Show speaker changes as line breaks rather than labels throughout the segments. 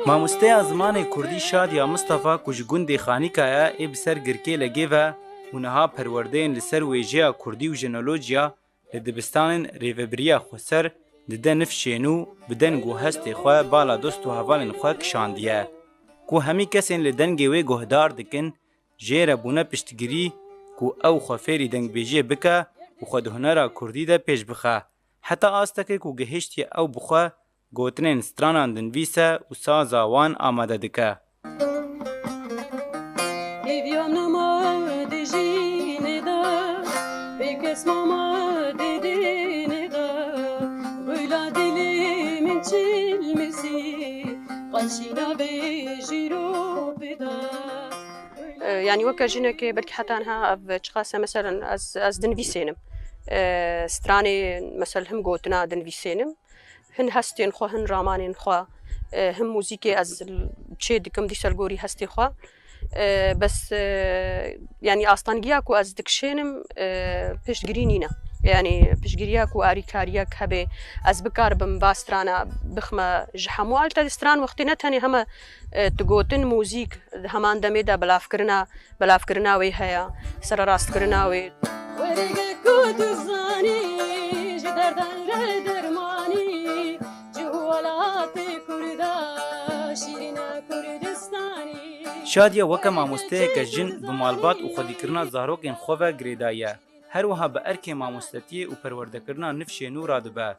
مامۆستەیا زمانê Kurdî Şadiya Mustafa ku ji gundê Xanîkaya ê bi ser girkê legêve û niha perwerdeyên li ser wêjeya Kurdî û jenolojiya li dibistanên rêveberiya Xweser dide niv şênû bi deng û hestê xwe bala dost û hevalên xwe kişandiye. Ku hemî kesên li dengê wê guhdar dikin, jê re bûne piştgirî ku ew xwe fêrî dengbêjiyê bike û xwe di hunera Kurdî de pêş bixe. Heta astekê ku gihîştiye ew bi xwe gotinên stranan dinivîse û saza wan amade dike.
يعني وكا جينك بركي حتى انها بتشخاصة مثلا از دنفيسينم ستراني مثلا هم قوتنا دنفيسينم هن هستين خو هن رامانين خو هم موسيقى از بشي دكم دي سالغوري هستي خو بس يعني استانجياكو از دكشينم بيشغرينينا يعني بيشغرياكو اريكارياك هبه از بكاربم باسترانا بخما جحمو التا ستران وقتنا تاني هما تقوتن موزيك همان دميدا بلافكرنا وي هيا سر راست كرنا وي
Şadiya weke mamosteyeke jin bi malbat û xwedîkirina zarokên xwe ve girêdaye. Her wiha bi erkê mamostetiyê û perwerdekirina niv şênû radibe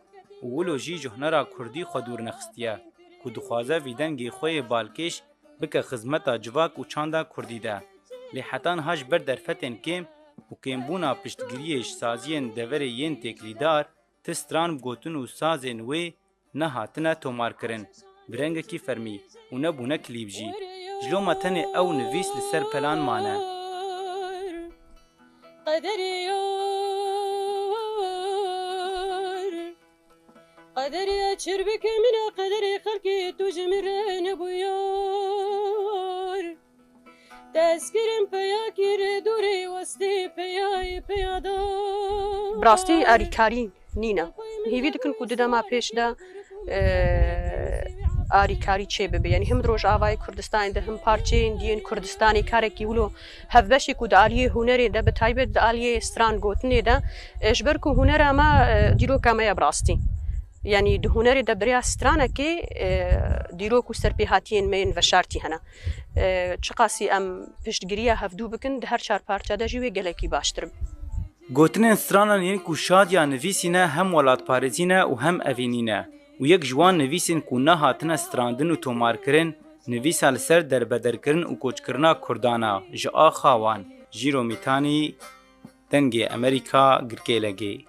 û wilo jî ji hunera Kurdî xwe dûr nexistiye ku dixwaze vî dengê xwe yê balkêş bike xizmeta civak û çanda Kurdî de. Lê hetan ha ji ber derfetên kêm û kêmbûna piştgiriyê ji saziyên deverê yên têkilîdar, ti stran bi gotin û sazên wê nehatine tomarkirin bi rengekî fermî û nebûne klîb jî. Jloma tenê ew nivîs li ser pelan mane. قدري أشربك من قدري خلقي تجمر نبويار تذكرم بياكير دوري وستي بياي بيادا براستي أريكاري نينا هي فيدكن كوددا ما بيش دا آریکاری چه ببی یعنی هم دروج آوای کردستان ده هم پارچه دین کردستانی کاری کی ولو هفبشی کود آلیه هنری ده بتایبه ده آلیه استران گوتنی ده اجبر کو هنر ما دیرو کامیا براستی یعنی ده هنری ده بریا استرانه کی دیرو کو سرپیهاتین مین و شرطی هنه چقاسی ام پشتگیریه هفدو بکن ده هر چار پارچه ده جوی گلکی باشتر گوتنین استرانان یعنی کو شادیا نویسینه هم ولات پارزینه و هم اوینینه و یک جوان نویسین کو نه هاتنه ستراندن و تومارکرین نویسا لسر دربدرکرین و کوچکرنا کردانا جا خاوان جیرو میتانی دنگ امریکا گرگه لگی